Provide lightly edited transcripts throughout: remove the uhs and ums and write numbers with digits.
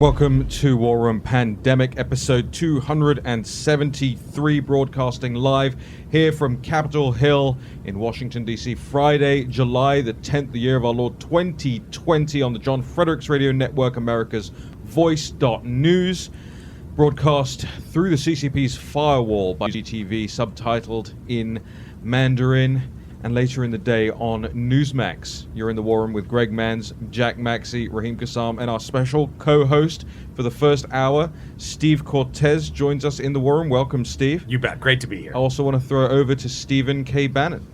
Welcome to War Room Pandemic, episode 273, broadcasting live here from Capitol Hill in Washington, D.C., Friday, July the 10th, the year of our Lord 2020, on the John Fredericks Radio Network, America's Voice.News, broadcast through the CCP's firewall by GTV, subtitled in Mandarin, and later in the day on Newsmax. You're in the War Room with Greg Manns, Jack Maxey, Raheem Kassam, and our special co-host for the first hour, Steve Cortes, joins us in the War Room. Welcome, Steve. You bet. Great to be here. I also want to throw it over to Stephen K. Bannon.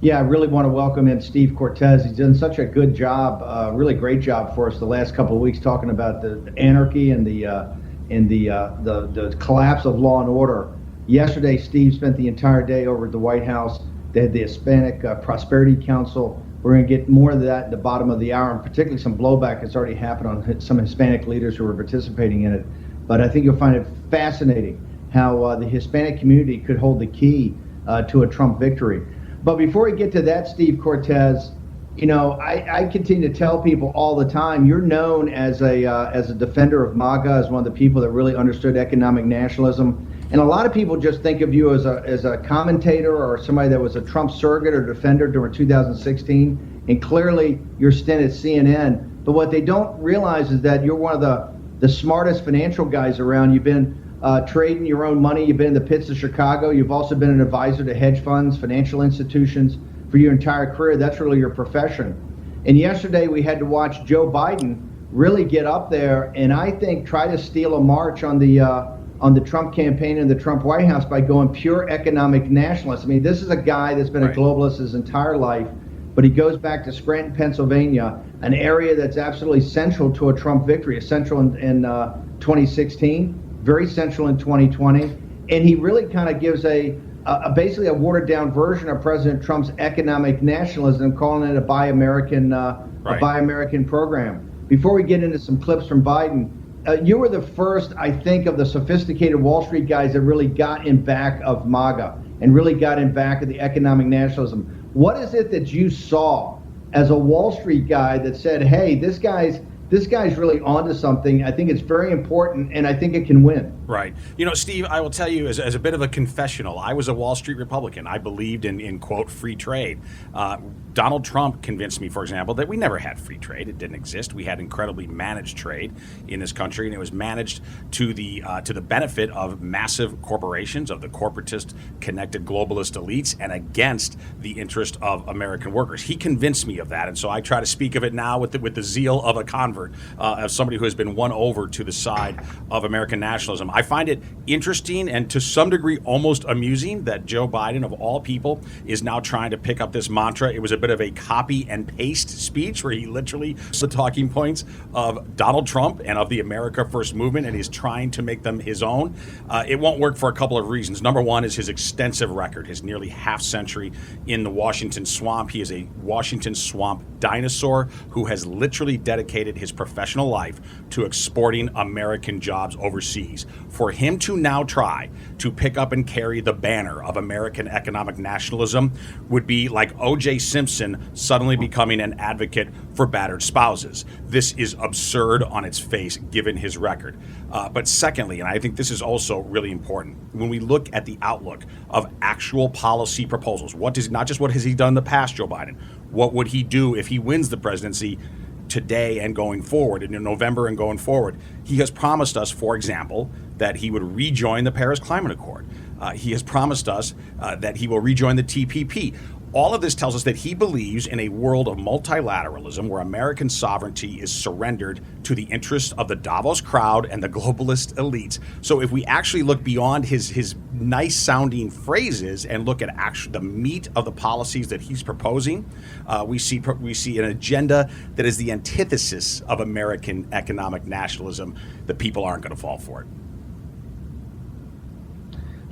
Yeah, I really want to welcome in Steve Cortes. He's done such a good job, really great job for us the last couple of weeks, talking about the anarchy and the collapse of law and order. Yesterday, Steve spent the entire day over at the White House. They had the Hispanic Prosperity Council. We're going to get more of that at the bottom of the hour, and particularly some blowback has already happened on some Hispanic leaders who are participating in it. But I think you'll find it fascinating how the Hispanic community could hold the key to a Trump victory. But before we get to that, Steve Cortes, you know, I continue to tell people all the time, you're known as a defender of MAGA, as one of the people that really understood economic nationalism. And a lot of people just think of you as a commentator or somebody that was a Trump surrogate or defender during 2016, and clearly your stint at CNN. But what they don't realize is that you're one of the smartest financial guys around. You've been trading your own money. You've been in the pits of Chicago. You've also been an advisor to hedge funds, financial institutions for your entire career. That's really your profession. And yesterday we had to watch Joe Biden really get up there and I think try to steal a march on the Trump campaign and the Trump White House by going pure economic nationalist. I mean, this is a guy that's been a globalist his entire life, but he goes back to Scranton, Pennsylvania, an area that's absolutely central to a Trump victory, essential in 2016, very central in 2020, and he really kind of gives basically a watered down version of President Trump's economic nationalism, calling it a Buy American program. Before we get into some clips from Biden, you were the first, I think, of the sophisticated Wall Street guys that really got in back of MAGA and really got in back of the economic nationalism. What is it that you saw as a Wall Street guy that said, hey, this guy's really onto something. I think it's very important, and I think it can win. Right. You know, Steve, I will tell you as a bit of a confessional, I was a Wall Street Republican. I believed in quote, free trade. Donald Trump convinced me, for example, that we never had free trade. It didn't exist. We had incredibly managed trade in this country, and it was managed to the benefit of massive corporations, of the corporatist, connected globalist elites, and against the interest of American workers. He convinced me of that, and so I try to speak of it now with the zeal of a convert, of somebody who has been won over to the side of American nationalism. I find it interesting and to some degree almost amusing that Joe Biden, of all people, is now trying to pick up this mantra. It was a bit of a copy and paste speech where he literally the talking points of Donald Trump and of the America First movement, and he's trying to make them his own. It won't work for a couple of reasons. Number one is his extensive record, his nearly half century in the Washington swamp. He is a Washington swamp dinosaur who has literally dedicated his professional life to exporting American jobs overseas. For him to now try to pick up and carry the banner of American economic nationalism would be like O.J. Simpson suddenly becoming an advocate for battered spouses. This is absurd on its face, given his record. But secondly, and I think this is also really important, when we look at the outlook of actual policy proposals, not just what has he done in the past, Joe Biden, what would he do if he wins the presidency today and going forward, and in November and going forward? He has promised us, for example, that he would rejoin the Paris Climate Accord. He has promised us that he will rejoin the TPP. All of this tells us that he believes in a world of multilateralism where American sovereignty is surrendered to the interests of the Davos crowd and the globalist elites. So if we actually look beyond his nice-sounding phrases and look at the meat of the policies that he's proposing, we see an agenda that is the antithesis of American economic nationalism. The people aren't going to fall for it.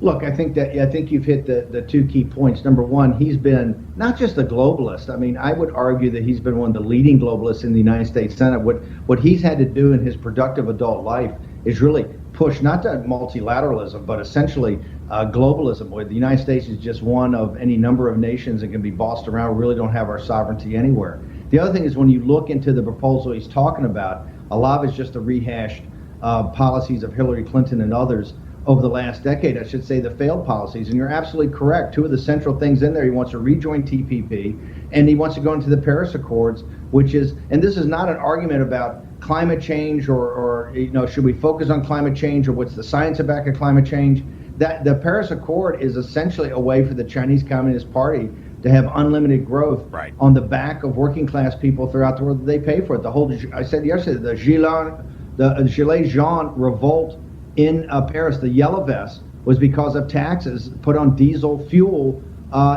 Look, I think you've hit the two key points. Number one, he's been not just a globalist. I mean, I would argue that he's been one of the leading globalists in the United States Senate. What he's had to do in his productive adult life is really push not to multilateralism, but essentially globalism, where the United States is just one of any number of nations that can be bossed around. We really don't have our sovereignty anywhere. The other thing is when you look into the proposal he's talking about, a lot of it's just the rehashed policies of Hillary Clinton and others over the last decade, I should say, the failed policies. And you're absolutely correct. Two of the central things in there, he wants to rejoin TPP, and he wants to go into the Paris Accords, which is, and this is not an argument about climate change or should we focus on climate change or what's the science back of climate change. That the Paris Accord is essentially a way for the Chinese Communist Party to have unlimited growth on the back of working class people throughout the world. They pay for it. The whole, I said yesterday, the Gilets Jaunes revolt in Paris, the Yellow Vest, was because of taxes put on diesel fuel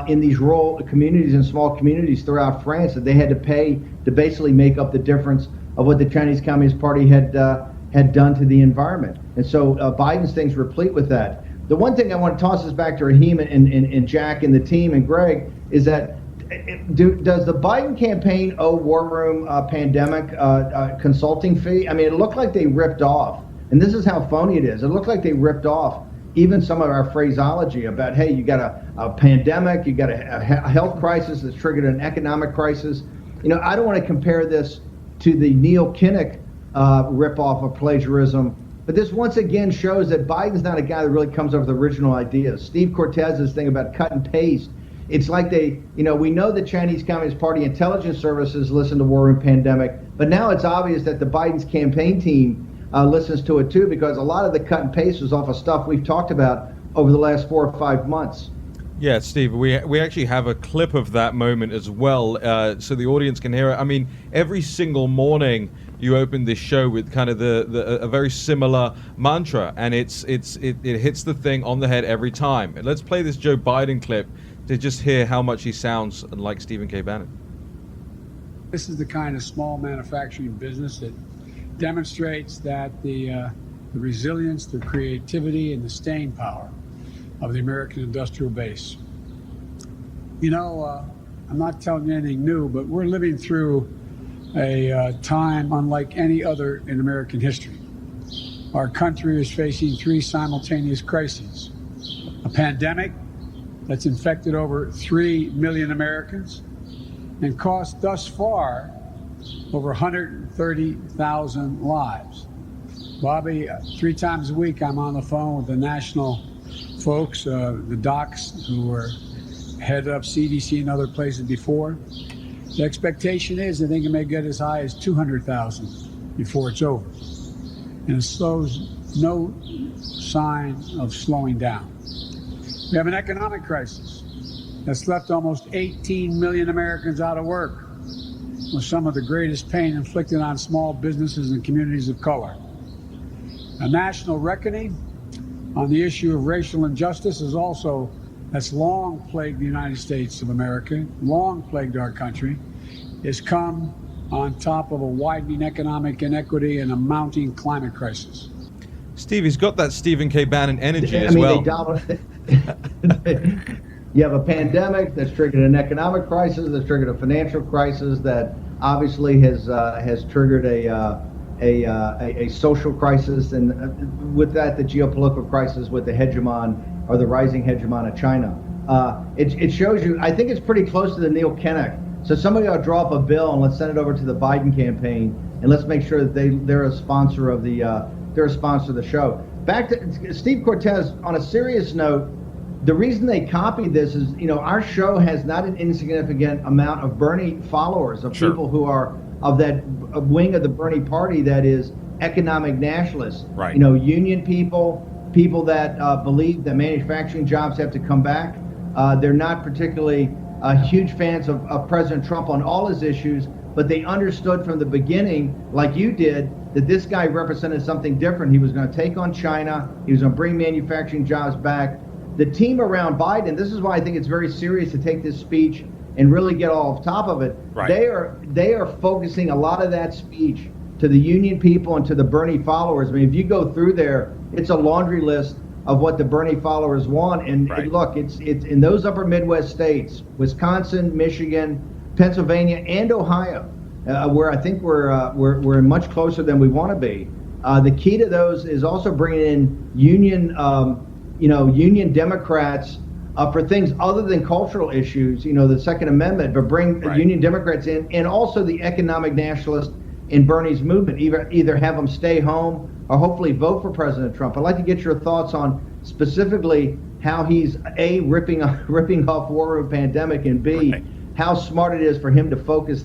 in these rural communities and small communities throughout France that they had to pay to basically make up the difference of what the Chinese Communist Party had done to the environment. And so Biden's thing's replete with that. The one thing I want to toss us back to Raheem and Jack and the team and Greg is that does the Biden campaign owe War Room pandemic consulting fee? I mean, it looked like they ripped off, and this is how phony it is. It looked like they ripped off even some of our phraseology about, hey, you got a pandemic, you got a health crisis that's triggered an economic crisis. I don't want to compare this to the Neil Kinnock ripoff of plagiarism, but this once again shows that Biden's not a guy that really comes up with original ideas. Steve Cortes' thing about cut and paste, it's like we know the Chinese Communist Party intelligence services listen to War Room Pandemic, but now it's obvious that the Biden's campaign team listens to it too, because a lot of the cut and paste was off of stuff we've talked about over the last 4 or 5 months. Yeah, Steve, we actually have a clip of that moment as well, so the audience can hear it. I mean, every single morning you open this show with kind of a very similar mantra, and it hits the thing on the head every time. And let's play this Joe Biden clip to just hear how much he sounds like Stephen K. Bannon. This is the kind of small manufacturing business that demonstrates that the resilience, the creativity, and the staying power of the American industrial base. I'm not telling you anything new, but we're living through a time unlike any other in American history. Our country is facing 3 simultaneous crises: a pandemic that's infected over 3 million Americans and cost thus far over 130,000 lives. Bobby, 3 times a week I'm on the phone with the national folks, the docs who were headed up CDC and other places before. The expectation is that they can may get as high as 200,000 before it's over. And it shows no sign of slowing down. We have an economic crisis that's left almost 18 million Americans out of work, with some of the greatest pain inflicted on small businesses and communities of color. A national reckoning on the issue of racial injustice that's long plagued the United States of America, long plagued our country, has come on top of a widening economic inequity and a mounting climate crisis. Steve, he's got that Stephen K. Bannon energy as well. You have a pandemic that's triggered an economic crisis, that's triggered a financial crisis, that obviously has triggered a social crisis, and with that, the geopolitical crisis with the hegemon or the rising hegemon of China. It shows you. I think it's pretty close to the Neil Kinnock. So somebody ought to draw up a bill and let's send it over to the Biden campaign, and let's make sure that they're a sponsor of the show. Back to Steve Cortes. On a serious note, the reason they copied this is, our show has not an insignificant amount of Bernie followers, of people who are of that wing of the Bernie party that is economic nationalists. Right. Union people that believe that manufacturing jobs have to come back. They're not particularly huge fans of President Trump on all his issues, but they understood from the beginning, like you did, that this guy represented something different. He was going to take on China. He was going to bring manufacturing jobs back. The team around Biden, this is why I think it's very serious to take this speech and really get off top of it. Right. They are focusing a lot of that speech to the union people and to the Bernie followers. I mean, if you go through there, it's a laundry list of what the Bernie followers want. And look, it's in those upper Midwest states, Wisconsin, Michigan, Pennsylvania, and Ohio, where I think we're much closer than we want to be. The key to those is also bringing in union Democrats for things other than cultural issues, the Second Amendment, but bring Union Democrats in, and also the economic nationalists in Bernie's movement, either have them stay home or hopefully vote for President Trump. I'd like to get your thoughts on specifically how he's A, ripping off War Room Pandemic, and B, how smart it is for him to focus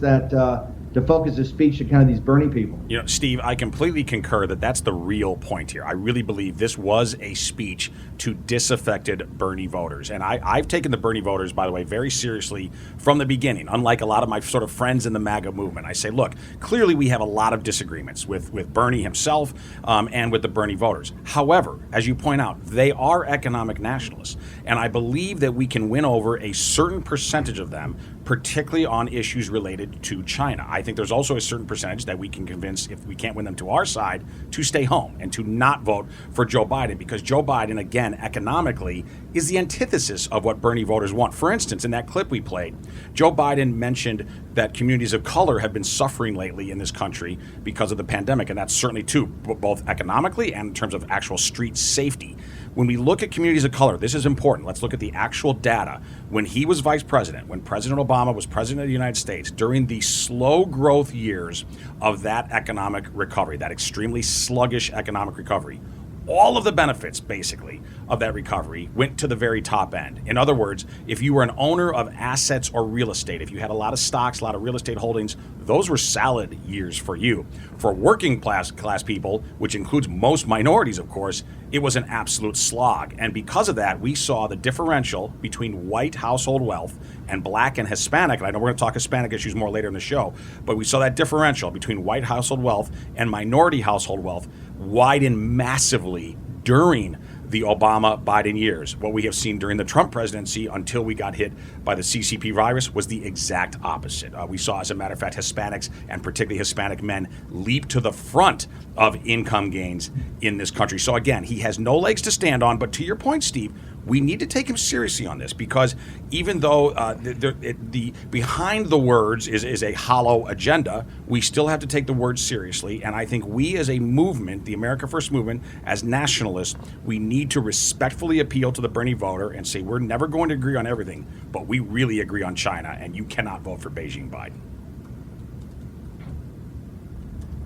his speech to kind of these Bernie people. Steve, I completely concur that that's the real point here. I really believe this was a speech to disaffected Bernie voters. And I've taken the Bernie voters, by the way, very seriously from the beginning, unlike a lot of my sort of friends in the MAGA movement. I say, look, clearly we have a lot of disagreements with Bernie himself and with the Bernie voters. However, as you point out, they are economic nationalists. And I believe that we can win over a certain percentage of them, particularly on issues related to China. I think there's also a certain percentage that we can convince, if we can't win them to our side, to stay home and to not vote for Joe Biden, because Joe Biden, again, economically, is the antithesis of what Bernie voters want. For instance, in that clip we played, Joe Biden mentioned that communities of color have been suffering lately in this country because of the pandemic, and that's certainly true, both economically and in terms of actual street safety. When we look at communities of color, this is important. Let's look at the actual data. When he was vice president, when President Obama was president of the United States, during the slow growth years of that economic recovery, that extremely sluggish economic recovery, all of the benefits, basically, of that recovery went to the very top end. In other words, if you were an owner of assets or real estate, if you had a lot of stocks, a lot of real estate holdings, those were salad years for you. For working class people, which includes most minorities, of course, it was an absolute slog. And because of that, we saw the differential between white household wealth and black and Hispanic, and I know we're going to talk Hispanic issues more later in the show, but we saw that differential between white household wealth and minority household wealth widen massively during the Obama-Biden years. What we have seen during the Trump presidency until we got hit by the CCP virus was the exact opposite. We saw, as a matter of fact, Hispanics, and particularly Hispanic men, leap to the front of income gains in this country. So again, he has no legs to stand on, but to your point, Steve, we need to take him seriously on this, because even though the behind the words is a hollow agenda, we still have to take the words seriously. And I think we as a movement, the America First movement, as nationalists, we need to respectfully appeal to the Bernie voter and say, we're never going to agree on everything, but we really agree on China, and you cannot vote for Beijing Biden.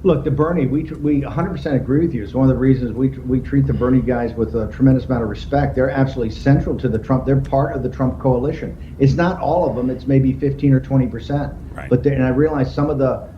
Look, the Bernie, we 100% agree with you. It's one of the reasons we treat the Bernie guys with a tremendous amount of respect. They're absolutely central to the Trump. They're part of the Trump coalition. It's not all of them. It's maybe 15 or 20%. Right. But and I realize some of the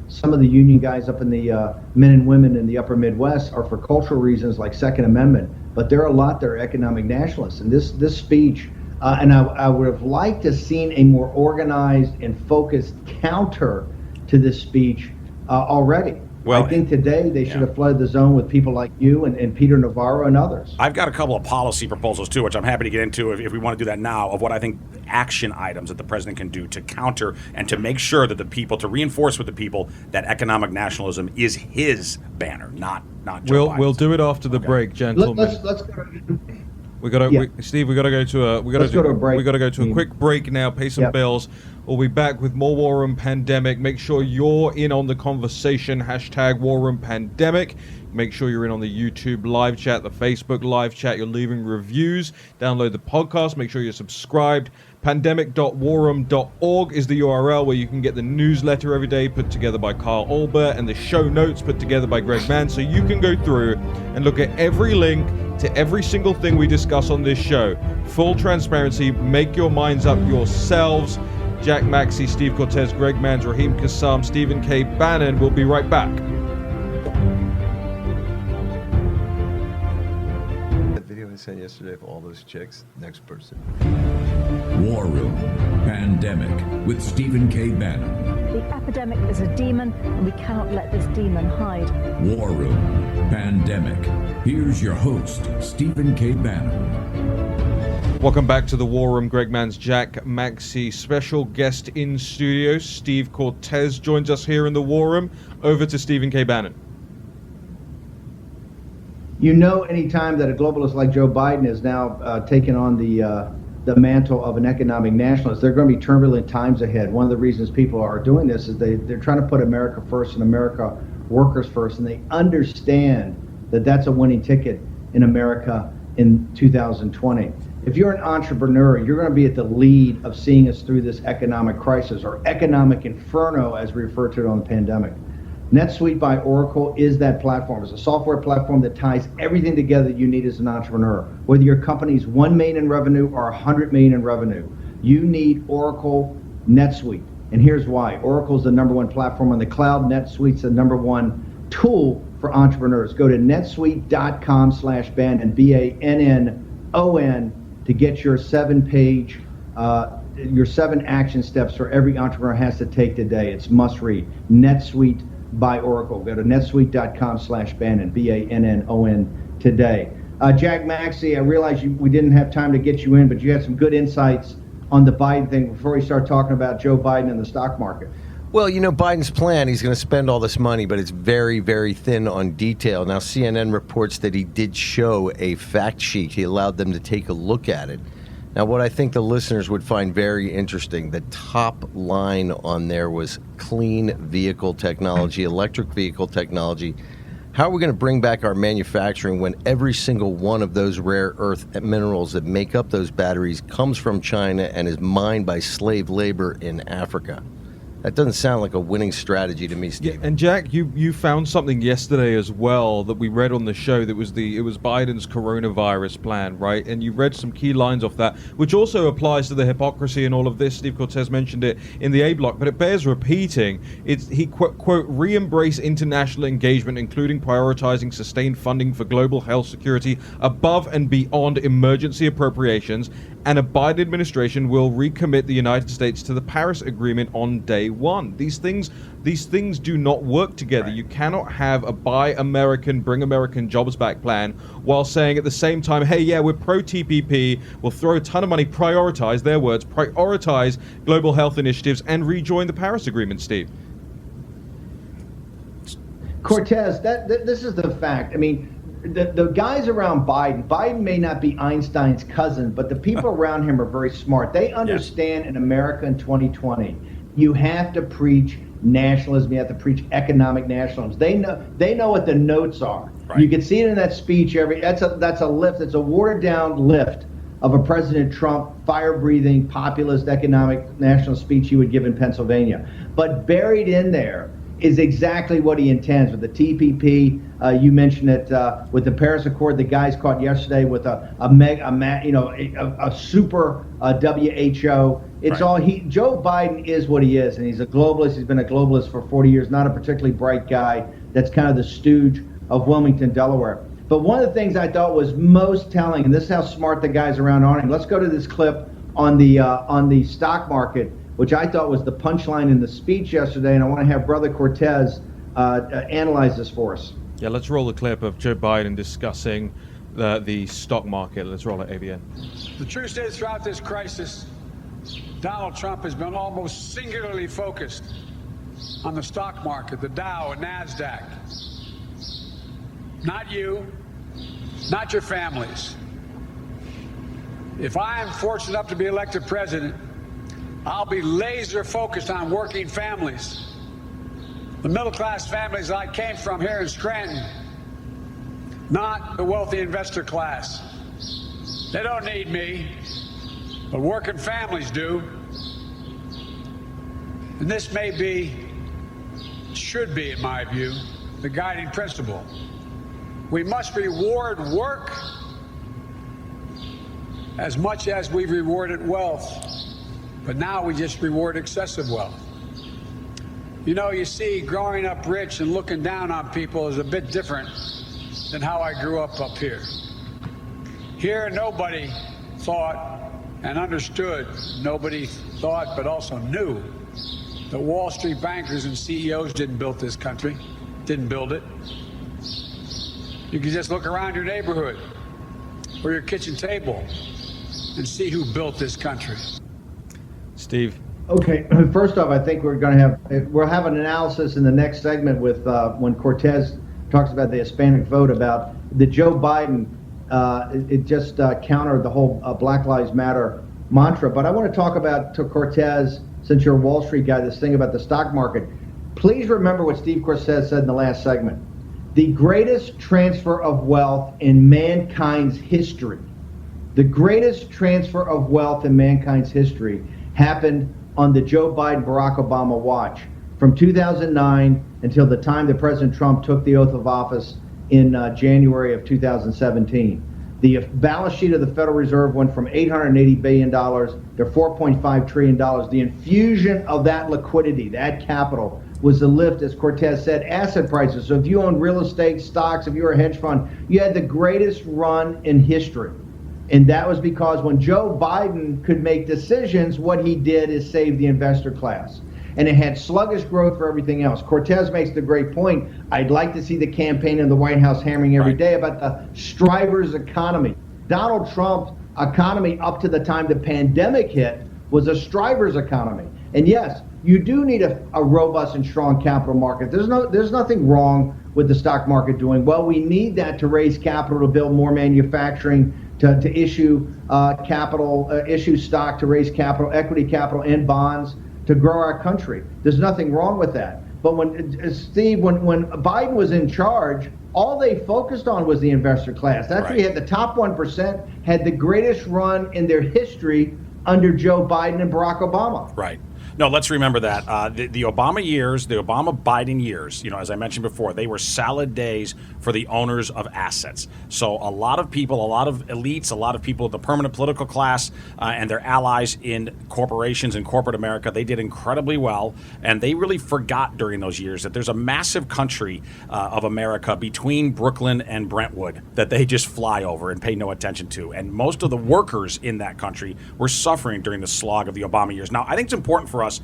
union guys up in the men and women in the upper Midwest are for cultural reasons like Second Amendment. But there are a lot that are economic nationalists. And this speech, and I would have liked to have seen a more organized and focused counter to this speech already. Well, I think today they should have flooded the zone with people like you and Peter Navarro and others. I've got a couple of policy proposals, too, which I'm happy to get into if we want to do that now, of what I think action items that the president can do to counter and to make sure that the people, to reinforce with the people that economic nationalism is his banner, not Joe Biden's. We'll do it after the break, gentlemen. Let's go. Steve, we got to go to a quick break now. Pay some bills. We'll be back with more War Room Pandemic. Make sure you're in on the conversation. # War Room Pandemic. Make sure you're in on the YouTube live chat, the Facebook live chat. You're leaving reviews. Download the podcast. Make sure you're subscribed. Pandemic.warroom.org is the URL where you can get the newsletter every day put together by Carl Olbert and the show notes put together by Greg Mann, so you can go through and look at every link to every single thing we discuss on this show. Full transparency. Make your minds up yourselves. Jack Maxey, Steve Cortes, Greg Manns, Raheem Kassam, Stephen K. Bannon. We'll be right back. That video I sent yesterday of all those chicks. Next person. War Room Pandemic with Stephen K. Bannon. The epidemic is a demon, and we cannot let this demon hide. War Room Pandemic. Here's your host, Stephen K. Bannon. Welcome back to the War Room. Greg Manns, Jack Maxey, special guest in studio. Steve Cortes joins us here in the War Room. Over to Stephen K. Bannon. Anytime that a globalist like Joe Biden is now taking on the mantle of an economic nationalist, there are going to be turbulent times ahead. One of the reasons people are doing this is they're trying to put America first and America workers first, and they understand that that's a winning ticket in America in 2020. if you're an entrepreneur, you're going to be at the lead of seeing us through this economic crisis, or economic inferno, as we refer to it on the pandemic. NetSuite by Oracle is that platform. It's a software platform that ties everything together you need as an entrepreneur. Whether your company's $1 million in revenue or $100 million in revenue, you need Oracle NetSuite. And here's why. Oracle's the #1 platform on the cloud. NetSuite's the #1 tool for entrepreneurs. Go to netsuite.com/Bannon, Bannon, to get your 7-page, your 7 action steps for every entrepreneur has to take today. It's must read. NetSuite by Oracle. Go to netsuite.com/Bannon, Bannon today. Jack Maxey, I realize we didn't have time to get you in, but you had some good insights on the Biden thing before we start talking about Joe Biden and the stock market. Well, Biden's plan, he's going to spend all this money, but it's very, very thin on detail. Now, CNN reports that he did show a fact sheet. He allowed them to take a look at it. Now, what I think the listeners would find very interesting, the top line on there was clean vehicle technology, electric vehicle technology. How are we going to bring back our manufacturing when every single one of those rare earth minerals that make up those batteries comes from China and is mined by slave labor in Africa? That doesn't sound like a winning strategy to me, Steve. Yeah, and Jack, you found something yesterday as well that we read on the show that was it was Biden's coronavirus plan, right? And you read some key lines off that, which also applies to the hypocrisy in all of this. Steve Cortes mentioned it in the A block, but it bears repeating. He quote re-embrace international engagement, including prioritizing sustained funding for global health security above and beyond emergency appropriations, and a Biden administration will recommit the United States to the Paris Agreement on day one. These things do not work together. Right. You cannot have a buy American, bring American jobs back plan while saying at the same time, hey, yeah, we're pro TPP, we'll throw a ton of money, prioritize, their words, prioritize global health initiatives and rejoin the Paris Agreement, Steve. Cortes, this is the fact. I mean, the guys around Biden may not be Einstein's cousin, but the people around him are very smart. They understand in America in 2020, you have to preach nationalism. You have to preach economic nationalism. They know what the notes are. Right. You can see it in that speech. That's a lift. It's a watered down lift of a President Trump fire-breathing populist economic national speech he would give in Pennsylvania. But buried in there is exactly what he intends with the TPP. You mentioned it with the Paris Accord. The guys caught yesterday with a super WHO. It's all Joe Biden is what he is, and he's a globalist. He's been a globalist for 40 years. Not a particularly bright guy. That's kind of the stooge of Wilmington, Delaware. But one of the things I thought was most telling, and this is how smart the guys around are. Let's go to this clip on the stock market, which I thought was the punchline in the speech yesterday, and I want to have Brother Cortes analyze this for us. Yeah, let's roll the clip of Joe Biden discussing the stock market. Let's roll it, ABN. The truth is, throughout this crisis, Donald Trump has been almost singularly focused on the stock market, the Dow and NASDAQ. Not you, not your families. If I am fortunate enough to be elected president, I'll be laser focused on working families. The middle-class families I came from here in Scranton, not the wealthy investor class. They don't need me, but working families do. And this should be, in my view, the guiding principle. We must reward work as much as we've rewarded wealth. But now we just reward excessive wealth. You see, growing up rich and looking down on people is a bit different than how I grew up here. Here, nobody thought and understood, nobody thought but also knew that Wall Street bankers and CEOs didn't build this country, didn't build it. You can just look around your neighborhood or your kitchen table and see who built this country. Steve. Okay, first off, I think we'll have an analysis in the next segment with when Cortes talks about the Hispanic vote, about the Joe Biden. It just countered the whole Black Lives Matter mantra. But I want to talk about, to Cortes, since you're a Wall Street guy, this thing about the stock market. Please remember what Steve Cortes said in the last segment. The greatest transfer of wealth in mankind's history The greatest transfer of wealth in mankind's history happened on the Joe Biden-Barack Obama watch from 2009 until the time that President Trump took the oath of office in January of 2017. The balance sheet of the Federal Reserve went from $880 billion to $4.5 trillion. The infusion of that liquidity, that capital, was the lift, as Cortes said, asset prices. So if you own real estate, stocks, if you were a hedge fund, you had the greatest run in history. And that was because when Joe Biden could make decisions, what he did is save the investor class. And it had sluggish growth for everything else. Cortes makes the great point. I'd like to see the campaign in the White House hammering every day about the striver's economy. Donald Trump's economy up to the time the pandemic hit was a striver's economy. And yes, you do need a robust and strong capital market. There's nothing wrong with the stock market doing well. We need that to raise capital, to build more manufacturing, to issue capital, issue stock, to raise capital, equity capital, and bonds to grow our country. There's nothing wrong with that. But when Steve, when Biden was in charge, all they focused on was the investor class. That's where you had the top 1% had the greatest run in their history under Joe Biden and Barack Obama. Right. No, let's remember that. The Obama years, the Obama-Biden years, as I mentioned before, they were salad days for the owners of assets. So a lot of people, a lot of elites, a lot of people of the permanent political class and their allies in corporations and corporate America, they did incredibly well. And they really forgot during those years that there's a massive country of America between Brooklyn and Brentwood that they just fly over and pay no attention to. And most of the workers in that country were suffering during the slog of the Obama years. Now, I think it's important for us,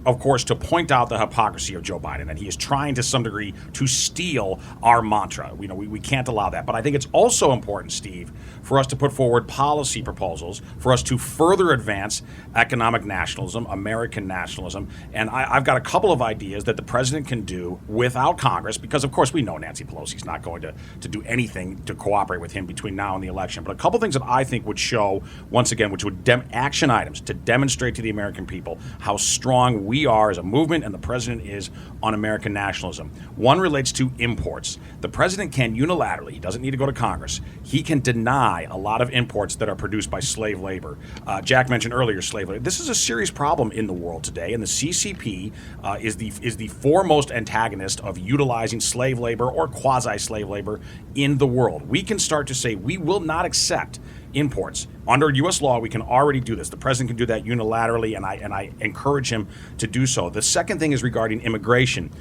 of course, to point out the hypocrisy of Joe Biden, that he is trying to some degree to steal our mantra. We can't allow that. But I think it's also important, Steve, for us to put forward policy proposals for us to further advance economic nationalism, American nationalism. And I've got a couple of ideas that the president can do without Congress, because, of course, we know Nancy Pelosi's not going to do anything to cooperate with him between now and the election. But a couple of things that I think would show, once again, which would action items to demonstrate to the American people how strong we are as a movement and the president is on American nationalism. One relates to imports. The president can unilaterally, he doesn't need to go to Congress, he can deny a lot of imports that are produced by slave labor. Jack mentioned earlier slave labor. This is a serious problem in the world today, and the CCP is the foremost antagonist of utilizing slave labor or quasi-slave labor in the world. We can start to say we will not accept imports. Under U.S. law, we can already do this. The president can do that unilaterally, and I encourage him to do so. The second thing is regarding immigration.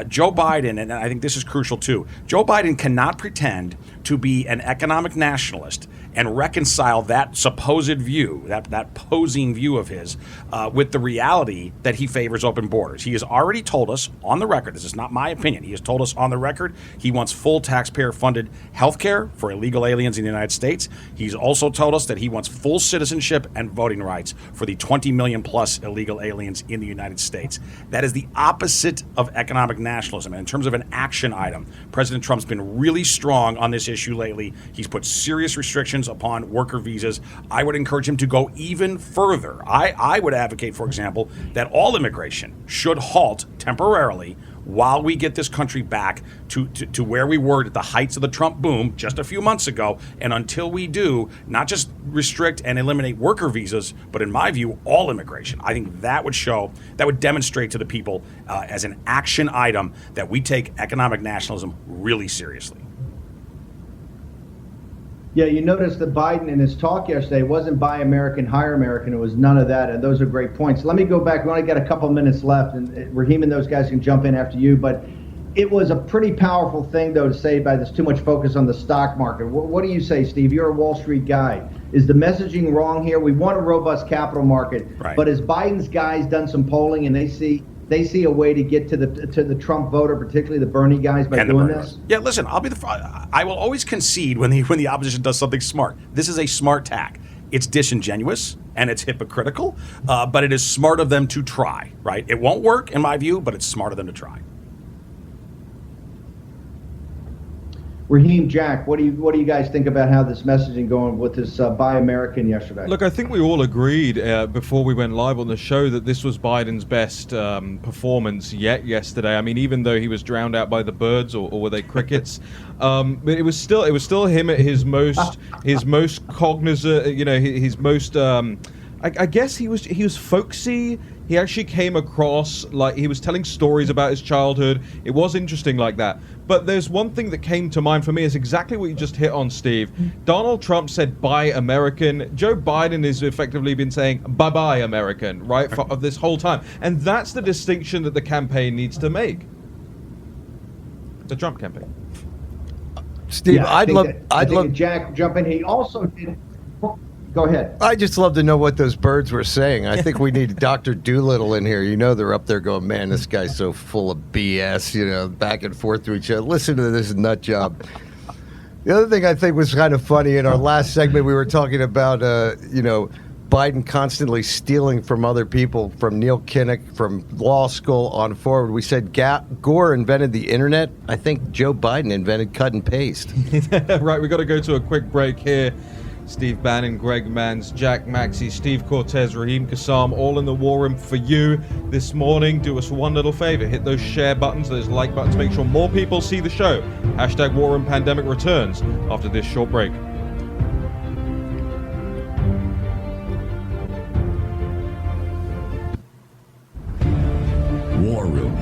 Joe Biden, and I think this is crucial too, Joe Biden cannot pretend to be an economic nationalist and reconcile that supposed view, that posing view of his, with the reality that he favors open borders. He has already told us on the record, this is not my opinion, he has told us on the record he wants full taxpayer-funded health care for illegal aliens in the United States. He's also told us that he wants full citizenship and voting rights for the 20 million plus illegal aliens in the United States. That is the opposite of economic nationalism. And in terms of an action item, President Trump's been really strong on this issue lately. He's put serious restrictions upon worker visas. I would encourage him to go even further. I would advocate, for example, that all immigration should halt temporarily while we get this country back to where we were at the heights of the Trump boom just a few months ago. And until we do, not just restrict and eliminate worker visas, but in my view, all immigration. I think that would demonstrate to the people as an action item that we take economic nationalism really seriously. Yeah, you notice that Biden in his talk yesterday wasn't buy American, hire American. It was none of that, and those are great points. Let me go back. We only got a couple minutes left, and Raheem and those guys can jump in after you, but it was a pretty powerful thing, though, to say about there's too much focus on the stock market. What do you say, Steve? You're a Wall Street guy. Is the messaging wrong here? We want a robust capital market, right, but has Biden's guys done some polling, and they see a way to get to the Trump voter, particularly the Bernie guys, by doing this? Yeah, listen, I will always concede when the opposition does something smart. This is a smart tack. It's disingenuous and it's hypocritical, but it is smart of them to try, right? It won't work in my view, but it's smart of them to try. Raheem, Jack, what do you guys think about how this messaging going with this Buy American yesterday? Look, I think we all agreed before we went live on the show that this was Biden's best performance yet yesterday. I mean, even though he was drowned out by the birds, or were they crickets? But it was still him at his most cognizant. You know, his most. I guess he was folksy. He actually came across like he was telling stories about his childhood. It was interesting like that. But there's one thing that came to mind for me is exactly what you just hit on, Steve. Donald Trump said, "Buy American." Joe Biden has effectively been saying, "Bye-bye, American," right, for this whole time. And that's the distinction that the campaign needs to make. The Trump campaign. Steve, Yeah, I'd love Jack jump in. He also did. Go ahead. I just love to know what those birds were saying. I think we need Dr. Doolittle in here. You know, they're up there going, man, this guy's so full of BS, you know, back and forth to each other. Listen to this nut job. The other thing I think was kind of funny in our last segment, we were talking about, you know, Biden constantly stealing from other people, from Neil Kinnock, from law school on forward. We said Gore invented the internet. I think Joe Biden invented cut and paste. Right, we got to go to a quick break here. Steve Bannon, Greg Mans, Jack Maxey, Steve Cortes, Raheem Kassam, all in the war room for you this morning. Do us one little favor. Hit those share buttons, those like buttons. Make sure more people see the show. Hashtag War Room Pandemic returns after this short break. War Room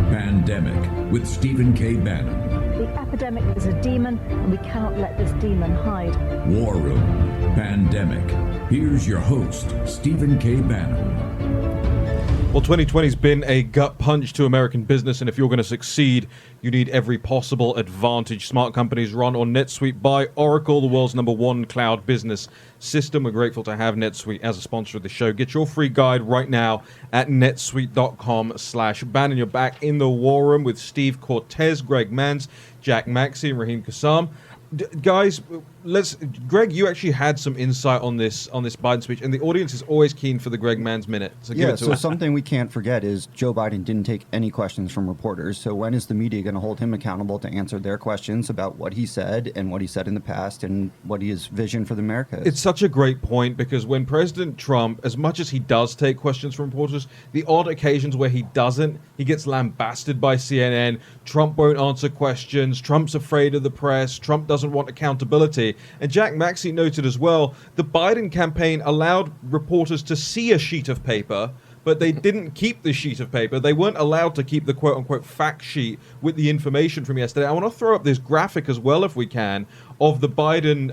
Pandemic with Stephen K. Bannon. The epidemic is a demon, and we cannot let this demon hide. War Room Pandemic. Here's your host, Stephen K. Bannon. Well, 2020's been a gut punch to American business, and if you're going to succeed, you need every possible advantage. Smart companies run on NetSuite by Oracle, the world's #1 cloud business system. We're grateful to have NetSuite as a sponsor of the show. Get your free guide right now at netsuite.com/Bannon. You're back in the war room with Steve Cortes, Greg Mans, Jack Maxey, and Raheem Kassam. Guys, Greg, you actually had some insight on this Biden speech, and the audience is always keen for the Greg Mans minute. So give it to us. Something we can't forget is Joe Biden didn't take any questions from reporters. So when is the media going to hold him accountable to answer their questions about what he said and what he said in the past and what his vision for the America is? It's such a great point, because when President Trump, as much as he does take questions from reporters, the odd occasions where he doesn't, he gets lambasted by CNN. Trump won't answer questions. Trump's afraid of the press. Trump doesn't want accountability. And Jack Maxey noted as well, the Biden campaign allowed reporters to see a sheet of paper, but they didn't keep the sheet of paper. They weren't allowed to keep the quote-unquote fact sheet with the information from yesterday. I want to throw up this graphic as well, if we can, of the Biden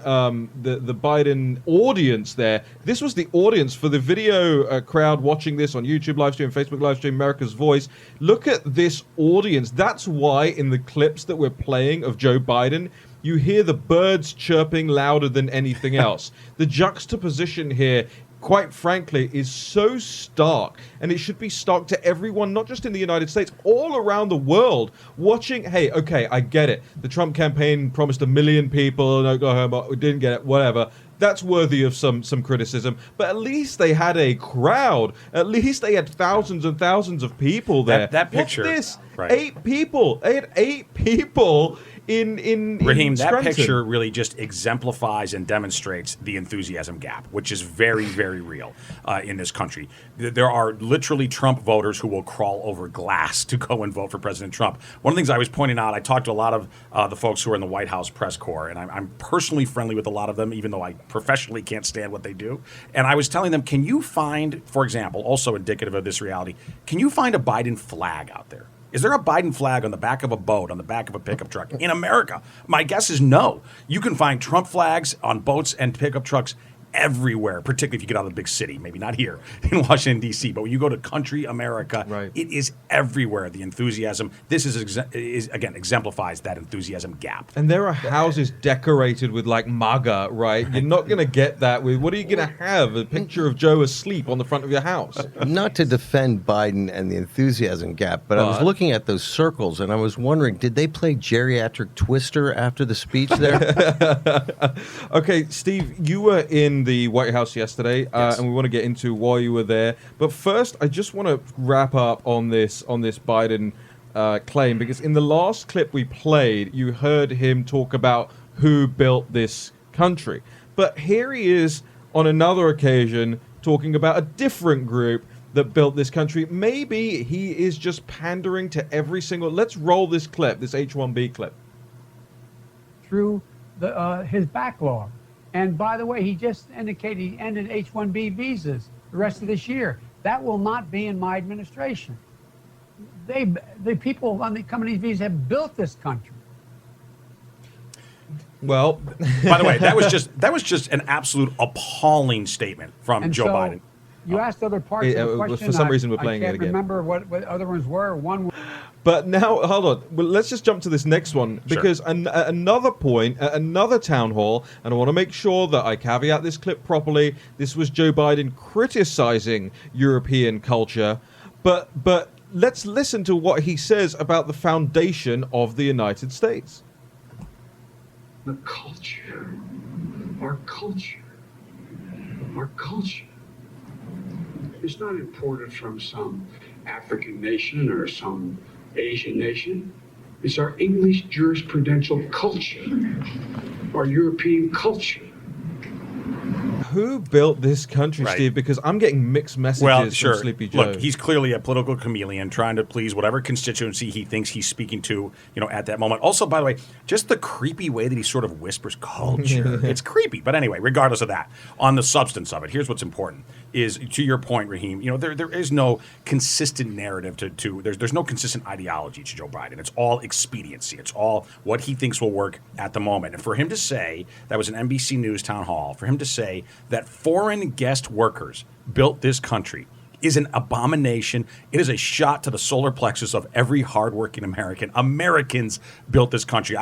the Biden audience there. This was the audience for the video crowd watching this on YouTube live stream, Facebook live stream, America's Voice. Look at this audience. That's why in the clips that we're playing of Joe Biden, you hear the birds chirping louder than anything else. The juxtaposition here, quite frankly, is so stark, and it should be stark to everyone, not just in the United States, all around the world, watching. Hey, okay, I get it. The Trump campaign promised 1 million people in Oklahoma. We didn't get it, whatever. That's worthy of some criticism, but at least they had a crowd. At least they had thousands and thousands of people there. That picture. What's this? Right. 8 people. They had 8 people in Raheem, that Scranton. picture really just exemplifies and demonstrates the enthusiasm gap, which is very, very real in this country. There are literally Trump voters who will crawl over glass to go and vote for President Trump. One of the things I was pointing out, I talked to a lot of the folks who are in the White House press corps, and I'm personally friendly with a lot of them, even though I professionally can't stand what they do. And I was telling them, can you find, for example, also indicative of this reality, can you find a Biden flag out there? Is there a Biden flag on the back of a boat, on the back of a pickup truck in America? My guess is no. You can find Trump flags on boats and pickup trucks everywhere, particularly if you get out of the big city. Maybe not here in Washington, D.C., but when you go to country America, right, it is everywhere, the enthusiasm. This is again, exemplifies that enthusiasm gap. And there are houses decorated with, like, MAGA, right? You're not going to get that with, what are you going to have? A picture of Joe asleep on the front of your house? Not to defend Biden and the enthusiasm gap, but I was looking at those circles, and I was wondering, did they play geriatric Twister after the speech there? Okay, Steve, you were in the White House yesterday, Yes. and we want to get into why you were there. But first, I just want to wrap up on this Biden claim, because in the last clip we played, you heard him talk about who built this country. But here he is on another occasion talking about a different group that built this country. Maybe he is just pandering to every single... Let's roll this clip, this H-1B clip. Through his backlog. And by the way, he just indicated he ended H-1B visas the rest of this year. That will not be in my administration. The people on the coming these visas have built this country. Well, by the way, that was just an absolute appalling statement from Joe Biden. You asked other parts of the question. For some reason, we're playing it again. I can't remember what other ones were. But now, hold on. Well, let's just jump to this next one, because another point, another town hall, and I want to make sure that I caveat this clip properly. This was Joe Biden criticizing European culture, but let's listen to what he says about the foundation of the United States. The culture, our culture is not imported from some African nation or some Asian nation. It's our English jurisprudential culture, our European culture. Who built this country, Steve? Because I'm getting mixed messages from Sleepy Joe. Look, he's clearly a political chameleon trying to please whatever constituency he thinks he's speaking to, at that moment. Also, by the way, just the creepy way that he sort of whispers culture. It's creepy. But anyway, regardless of that, on the substance of it, here's what's important is, to your point, Raheem, there is no consistent narrative there's no consistent ideology to Joe Biden. It's all expediency. It's all what he thinks will work at the moment. And for him to say, that was an NBC News town hall, for him to say that foreign guest workers built this country is an abomination. It is a shot to the solar plexus of every hardworking American. Americans built this country.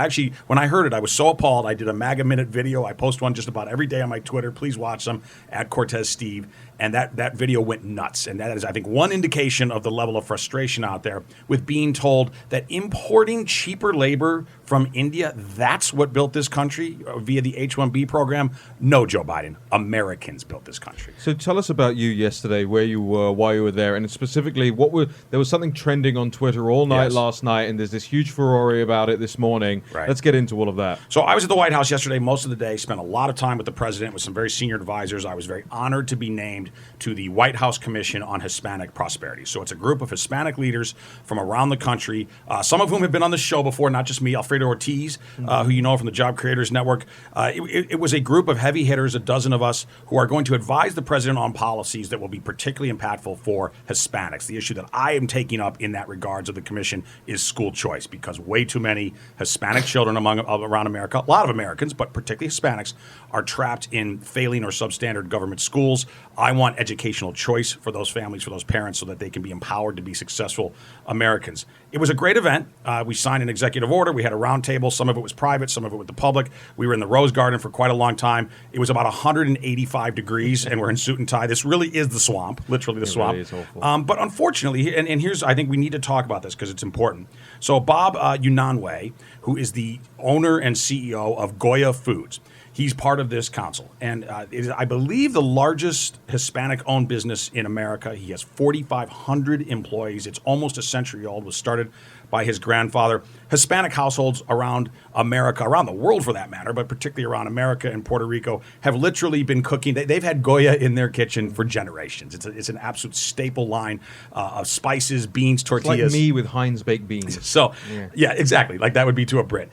When I heard it, I was so appalled. I did a MAGA Minute video. I post one just about every day on my Twitter. Please watch them, at Cortes Steve. And that video went nuts. And that is, I think, one indication of the level of frustration out there with being told that importing cheaper labor from India, that's what built this country via the H-1B program. No, Joe Biden. Americans built this country. So tell us about you yesterday, where you were, why you were there, and specifically, there was something trending on Twitter all night last night, and there's this huge furore about it this morning. Right. Let's get into all of that. So I was at the White House yesterday most of the day, spent a lot of time with the president, with some very senior advisors. I was very honored to be named to the White House Commission on Hispanic Prosperity. So it's a group of Hispanic leaders from around the country, some of whom have been on the show before, not just me, Alfredo Ortiz, who you know from the Job Creators Network. It was a group of heavy hitters, a dozen of us, who are going to advise the president on policies that will be particularly impactful for Hispanics. The issue that I am taking up in that regards of the commission is school choice, because way too many Hispanic children around America, a lot of Americans, but particularly Hispanics, are trapped in failing or substandard government schools. I want educational choice for those families, for those parents, so that they can be empowered to be successful Americans. It was a great event. We signed an executive order. We had a roundtable. Some of it was private, some of it with the public. We were in the Rose Garden for quite a long time. It was about 185 degrees, and we're in suit and tie. This really is the swamp, literally the swamp. Really is awful. But unfortunately, and here's, I think we need to talk about this because it's important. So Bob Unanue, who is the owner and CEO of Goya Foods, he's part of this council, and it is, I believe, the largest Hispanic-owned business in America. He has 4,500 employees. It's almost a century old. Was started by his grandfather. Hispanic households around America, around the world for that matter, but particularly around America and Puerto Rico, have literally been cooking. They've had Goya in their kitchen for generations. It's an absolute staple line of spices, beans, tortillas. It's like me with Heinz baked beans. So, yeah, exactly. Like that would be to a Brit.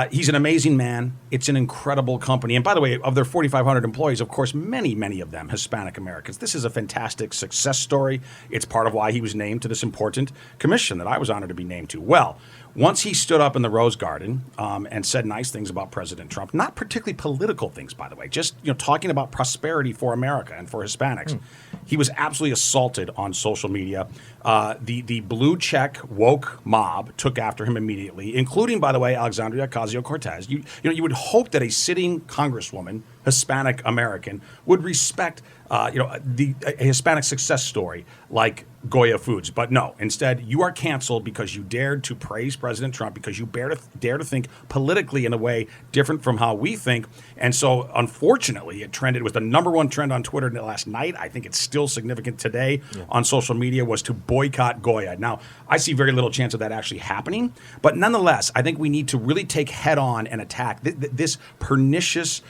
He's an amazing man. It's an incredible company. And by the way, of their 4,500 employees, of course, many, many of them Hispanic Americans. This is a fantastic success story. It's part of why he was named to this important commission that I was honored to be named to. Well, once he stood up in the Rose Garden and said nice things about President Trump, not particularly political things, by the way, just talking about prosperity for America and for Hispanics, he was absolutely assaulted on social media. The blue check woke mob took after him immediately, including, by the way, Alexandria Ocasio-Cortez. You would hope that a sitting congresswoman, Hispanic American, would respect a Hispanic success story like Goya Foods. But no, instead, you are canceled because you dared to praise President Trump, because you dare to think politically in a way different from how we think. And so, unfortunately, it trended. It was the number one trend on Twitter last night. I think it's still significant today on social media, was to boycott Goya. Now, I see very little chance of that actually happening. But nonetheless, I think we need to really take head on and attack this pernicious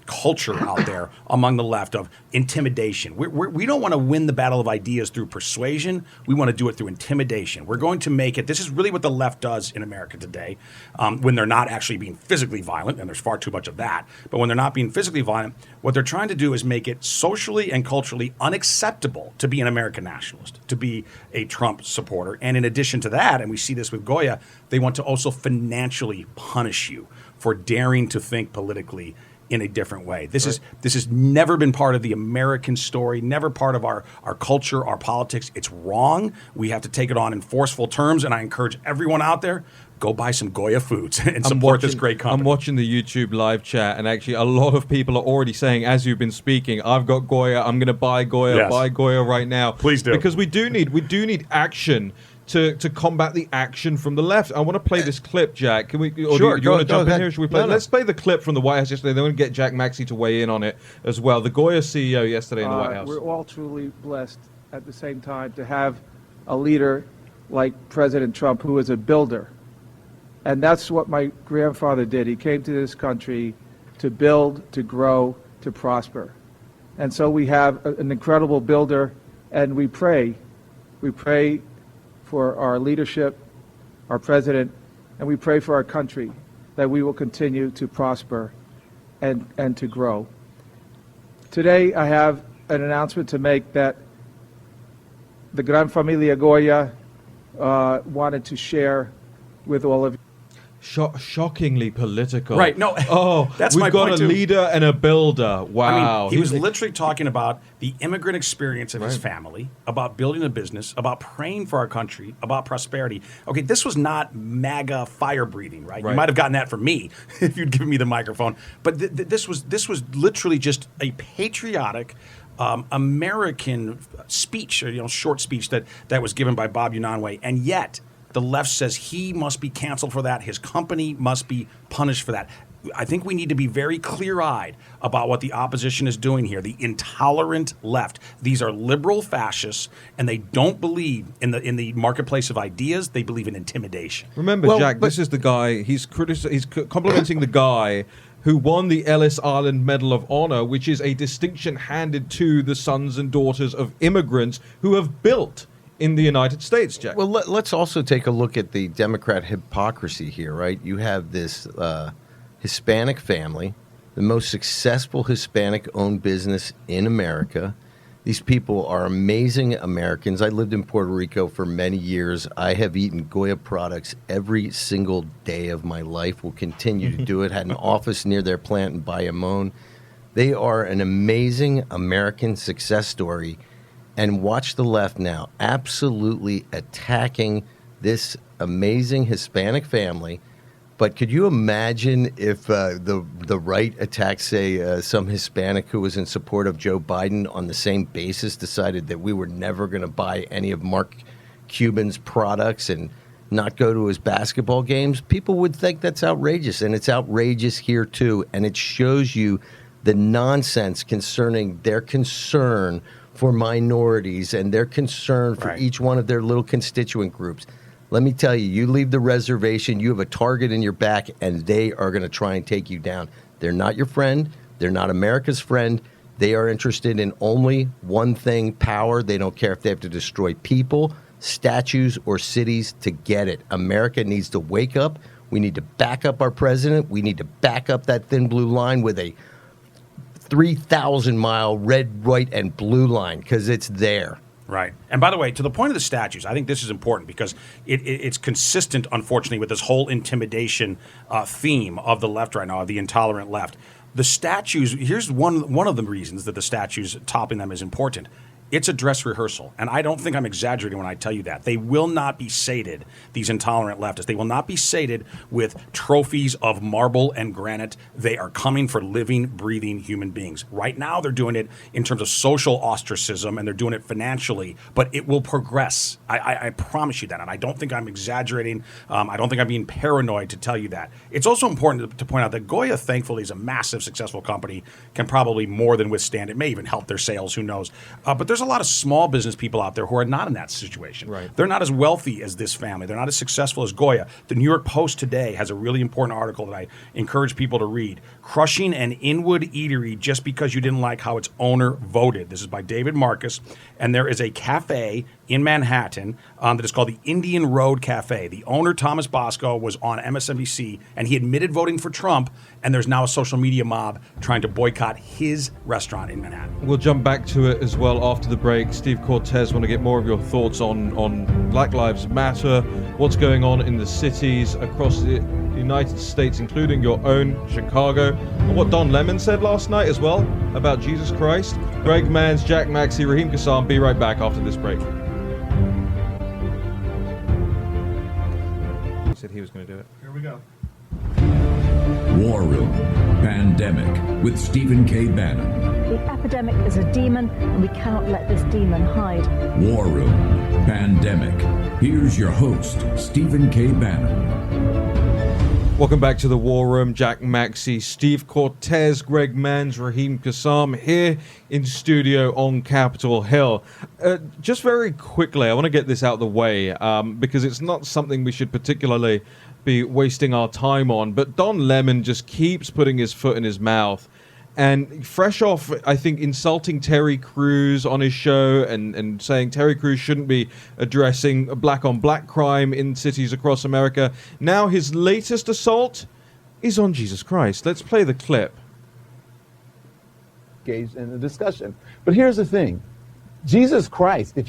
culture out there among the left of intimidation. We don't want to win the battle of ideas through persuasion. We want to do it through intimidation. We're going to make it. This is really what the left does in America today, when they're not actually being physically violent, and there's far too much of that. But when they're not being physically violent, what they're trying to do is make it socially and culturally unacceptable to be an American nationalist, to be a Trump supporter. And in addition to that, and we see this with Goya, they want to also financially punish you for daring to think politically in a different way. This has never been part of the American story, never part of our culture, our politics. It's wrong. We have to take it on in forceful terms, and I encourage everyone out there, go buy some Goya Foods and support this great company. I'm watching the YouTube live chat, and actually a lot of people are already saying, as you've been speaking, I've got Goya, I'm going to buy Goya, buy Goya right now. Please do. Because we do need action to combat the action from the left. I want to play this clip, Jack. Can we? Or Sure, do you want to jump in ahead. here? Should we play? No. Let's play the clip from the White House yesterday. Then we'll get Jack Maxey to weigh in on it as well. The Goya CEO yesterday in the White House. We're all truly blessed at the same time to have a leader like President Trump, who is a builder. And that's what my grandfather did. He came to this country to build, to grow, to prosper. And so we have an incredible builder, and we pray. We pray for our leadership, our president, and we pray for our country that we will continue to prosper and to grow. Today, I have an announcement to make that the Gran Familia Goya wanted to share with all of you. Shockingly political. Right. No. Oh, that's we've my got point, a too. leader and a builder. Wow. I mean, he was literally talking about the immigrant experience of his family, about building a business, about praying for our country, about prosperity. Okay, this was not MAGA fire breathing, right? You might have gotten that from me if you'd given me the microphone. But this was literally just a patriotic American speech, short speech that was given by Bob Unanue, and yet the left says he must be canceled for that. His company must be punished for that. I think we need to be very clear-eyed about what the opposition is doing here, the intolerant left. These are liberal fascists, and they don't believe in the marketplace of ideas. They believe in intimidation. Remember, Jack, this is the guy, he's complimenting the guy who won the Ellis Island Medal of Honor, which is a distinction handed to the sons and daughters of immigrants who have built in the United States, Jack. Well, let's also take a look at the Democrat hypocrisy here, right? You have this Hispanic family, the most successful Hispanic-owned business in America. These people are amazing Americans. I lived in Puerto Rico for many years. I have eaten Goya products every single day of my life. Will continue to do it. Had an office near their plant in Bayamon. They are an amazing American success story. And watch the left now absolutely attacking this amazing Hispanic family. But could you imagine if the right attacked, say, some Hispanic who was in support of Joe Biden on the same basis, decided that we were never going to buy any of Mark Cuban's products and not go to his basketball games? People would think that's outrageous, and it's outrageous here too. And it shows you the nonsense concerning their concern for minorities and their concern for each one of their little constituent groups. Let me tell you, you leave the reservation, you have a target in your back, and they are going to try and take you down. They're not your friend. They're not America's friend. They are interested in only one thing, power. They don't care if they have to destroy people, statues, or cities to get it. America needs to wake up. We need to back up our president. We need to back up that thin blue line with a 3,000-mile red, white, and blue line, because it's there. Right. And by the way, to the point of the statues, I think this is important because it's consistent, unfortunately, with this whole intimidation theme of the left right now, of the intolerant left. The statues, here's one of the reasons that the statues topping them is important. It's a dress rehearsal, and I don't think I'm exaggerating when I tell you that. They will not be sated, these intolerant leftists. They will not be sated with trophies of marble and granite. They are coming for living, breathing human beings. Right now, they're doing it in terms of social ostracism, and they're doing it financially, but it will progress. I promise you that, and I don't think I'm exaggerating. I don't think I'm being paranoid to tell you that. It's also important to point out that Goya, thankfully, is a massive, successful company, can probably more than withstand. It may even help their sales, who knows. But there's a lot of small business people out there who are not in that situation. Right. They're not as wealthy as this family. They're not as successful as Goya. The New York Post today has a really important article that I encourage people to read. Crushing an Inwood eatery just because you didn't like how its owner voted. This is by David Marcus. And there is a cafe in Manhattan that is called the Indian Road Cafe. The owner, Thomas Bosco, was on MSNBC, and he admitted voting for Trump, and there's now a social media mob trying to boycott his restaurant in Manhattan. We'll jump back to it as well after the break. Steve Cortes, want to get more of your thoughts on Black Lives Matter, what's going on in the cities across the United States, including your own Chicago, and what Don Lemon said last night as well about Jesus Christ. Greg Manns, Jack Maxey, Raheem Kassam. Be right back after this break. He said he was going to do it. Here we go. War Room Pandemic with Stephen K. Bannon. The epidemic is a demon, and we cannot let this demon hide. War Room Pandemic. Here's your host, Stephen K. Bannon. Welcome back to the War Room. Jack Maxey, Steve Cortes, Greg Manns, Raheem Kassam here in studio on Capitol Hill. Just very quickly, I want to get this out of the way because it's not something we should particularly be wasting our time on. But Don Lemon just keeps putting his foot in his mouth. And fresh off, I think, insulting Terry Crews on his show and saying Terry Crews shouldn't be addressing black-on-black crime in cities across America. Now his latest assault is on Jesus Christ. Let's play the clip. Engaged in the discussion. But here's the thing. Jesus Christ, if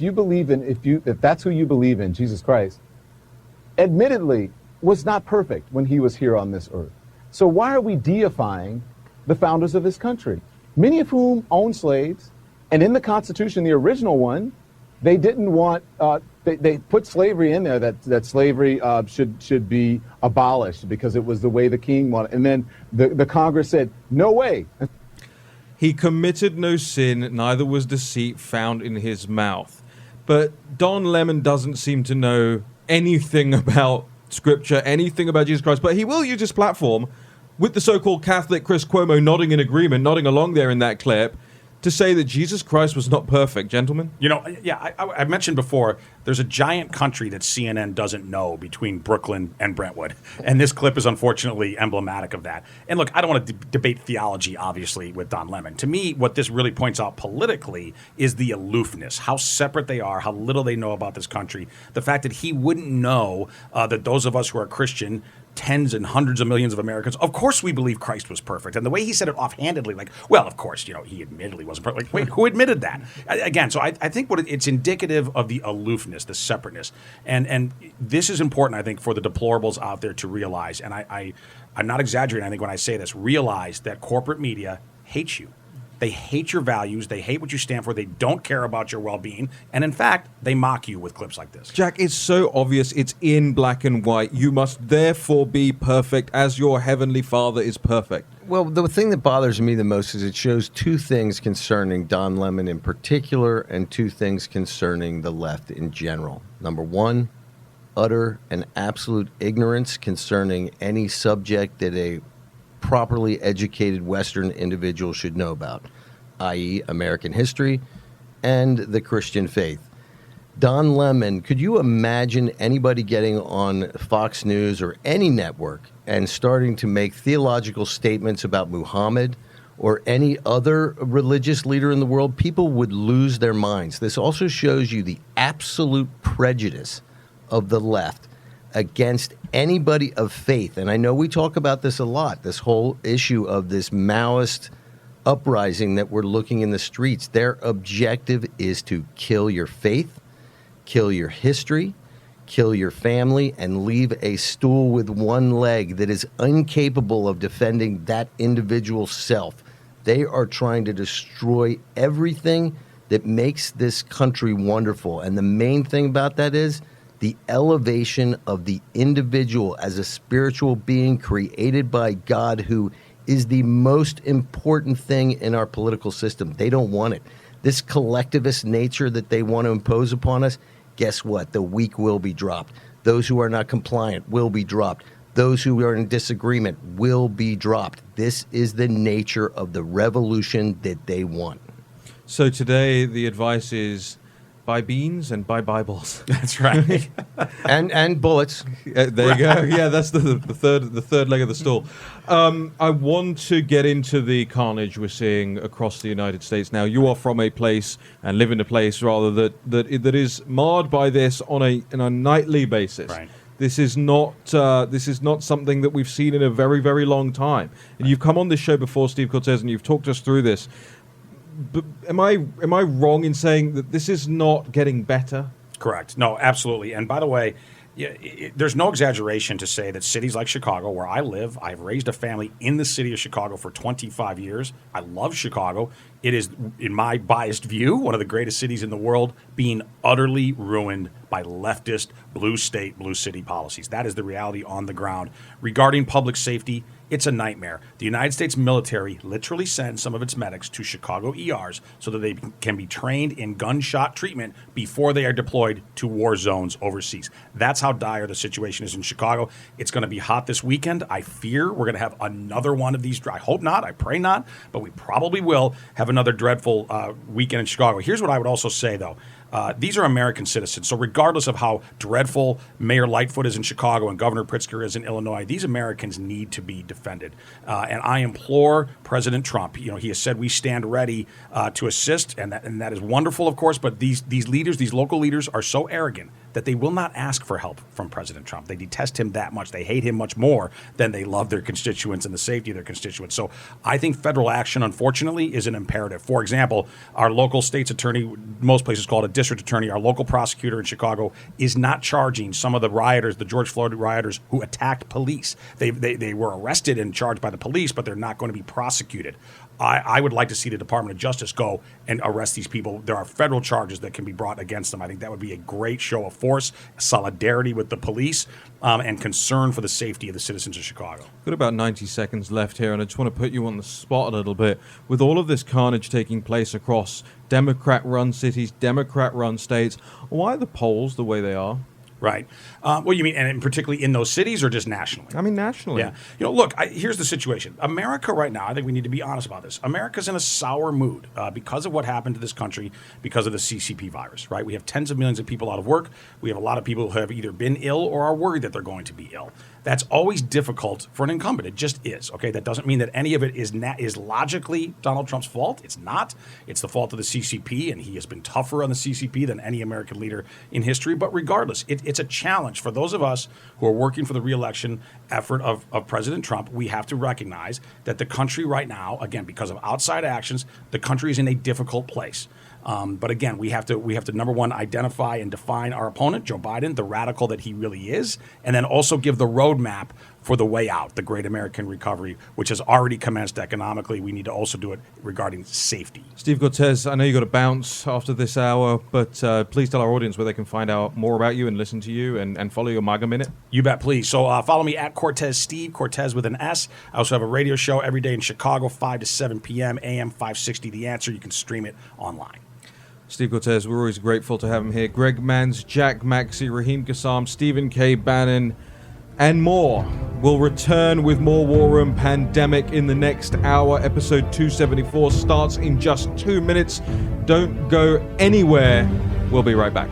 that's who you believe in, Jesus Christ, admittedly was not perfect when he was here on this earth. So why are we deifying the founders of this country, many of whom owned slaves, and in the Constitution, the original one, they didn't want. They put slavery in there that slavery should be abolished because it was the way the king wanted, and then the Congress said no way. He committed no sin, neither was deceit found in his mouth. But Don Lemon doesn't seem to know anything about Scripture, anything about Jesus Christ, but he will use his platform with the so-called Catholic Chris Cuomo nodding in agreement, nodding along there in that clip, to say that Jesus Christ was not perfect, gentlemen? You know, yeah, I mentioned before, there's a giant country that CNN doesn't know between Brooklyn and Brentwood. And this clip is unfortunately emblematic of that. And look, I don't want to debate theology, obviously, with Don Lemon. To me, what this really points out politically is the aloofness, how separate they are, how little they know about this country. The fact that he wouldn't know that those of us who are Christian, tens and hundreds of millions of Americans, of course we believe Christ was perfect. And the way he said it offhandedly, like, well, of course, you know, he admittedly wasn't perfect. Like, wait, who admitted that? Again, so I think it's indicative of the aloofness, the separateness. And this is important, I think, for the deplorables out there to realize, and I'm not exaggerating, I think, when I say this, realize that corporate media hates you. They hate your values. They hate what you stand for. They don't care about your well-being. And in fact, they mock you with clips like this. Jack, it's so obvious. It's in black and white. You must therefore be perfect as your heavenly Father is perfect. Well, the thing that bothers me the most is it shows two things concerning Don Lemon in particular and two things concerning the left in general. Number one, utter and absolute ignorance concerning any subject that a properly educated Western individual should know about, i.e. American history and the Christian faith. Don Lemon, could you imagine anybody getting on Fox News or any network and starting to make theological statements about Muhammad or any other religious leader in the world? People would lose their minds. This also shows you the absolute prejudice of the left against anybody of faith. And I know we talk about this a lot, this whole issue of this Maoist uprising that we're looking in the streets. Their objective is to kill your faith, kill your history, kill your family, and leave a stool with one leg that is incapable of defending that individual self. They are trying to destroy everything that makes this country wonderful. And the main thing about that is the elevation of the individual as a spiritual being created by God, who is the most important thing in our political system. They don't want it. This collectivist nature that they want to impose upon us, guess what? The weak will be dropped. Those who are not compliant will be dropped. Those who are in disagreement will be dropped. This is the nature of the revolution that they want. So today the advice is buy beans and buy Bibles. That's right. and bullets. There you go. Yeah, that's the third leg of the stool. I want to get into the carnage we're seeing across the United States now. You are from a place and live in a place rather that is marred by this on a nightly basis. Right. This is not something that we've seen in a very, very long time. And you've come on this show before, Steve Cortes, and you've talked us through this. But am I wrong in saying that this is not getting better? Correct. No, absolutely. And by the way, there's no exaggeration to say that cities like Chicago, where I live, I've raised a family in the city of Chicago for 25 years. I love Chicago. It is, in my biased view, one of the greatest cities in the world, being utterly ruined by leftist blue state, blue city policies. That is the reality on the ground. Regarding public safety, it's a nightmare. The United States military literally sends some of its medics to Chicago ERs so that they can be trained in gunshot treatment before they are deployed to war zones overseas. That's how dire the situation is in Chicago. It's going to be hot this weekend. I fear we're going to have another one of these. I hope not. I pray not. But we probably will have another dreadful weekend in Chicago. Here's what I would also say, though. These are American citizens. So regardless of how dreadful Mayor Lightfoot is in Chicago and Governor Pritzker is in Illinois, these Americans need to be defended. And I implore President Trump, he has said we stand ready to assist, and that is wonderful, of course, but these leaders, these local leaders, are so arrogant that they will not ask for help from President Trump. They detest him that much. They hate him much more than they love their constituents and the safety of their constituents. So I think federal action, unfortunately, is an imperative. For example, our local state's attorney, most places call it a district attorney, our local prosecutor in Chicago is not charging some of the rioters, the George Floyd rioters who attacked police. They were arrested and charged by the police, but they're not going to be prosecuted. I would like to see the Department of Justice go and arrest these people. There are federal charges that can be brought against them. I think that would be a great show of force, solidarity with the police, and concern for the safety of the citizens of Chicago. Got about 90 seconds left here, and I just want to put you on the spot a little bit. With all of this carnage taking place across Democrat-run cities, Democrat-run states, why are the polls the way they are? Right. Well, you mean, and particularly in those cities or just nationally? I mean, nationally. Yeah. Look, here's the situation. America right now, I think we need to be honest about this. America's in a sour mood because of what happened to this country because of the CCP virus, right? We have tens of millions of people out of work. We have a lot of people who have either been ill or are worried that they're going to be ill. That's always difficult for an incumbent. It just is. Okay, that doesn't mean that any of it is logically Donald Trump's fault. It's not. It's the fault of the CCP, and he has been tougher on the CCP than any American leader in history. But regardless, it's a challenge for those of us who are working for the reelection effort of President Trump. We have to recognize that the country right now, again, because of outside actions, the country is in a difficult place. But again, we have to number one, identify and define our opponent, Joe Biden, the radical that he really is, and then also give the roadmap for the way out, the great American recovery, which has already commenced economically. We need to also do it regarding safety. Steve Cortes, I know you got to bounce after this hour, but please tell our audience where they can find out more about you and listen to you and follow your MAGA Minute. You bet, please. So follow me at Cortes Steve, Cortes with an S. I also have a radio show every day in Chicago, 5 to 7 p.m., AM 560 The Answer. You can stream it online. Steve Cortes, we're always grateful to have him here. Greg Manns, Jack Maxey, Raheem Kassam, Stephen K. Bannon, and more. We'll return with more War Room Pandemic in the next hour. Episode 274 starts in just 2 minutes. Don't go anywhere. We'll be right back.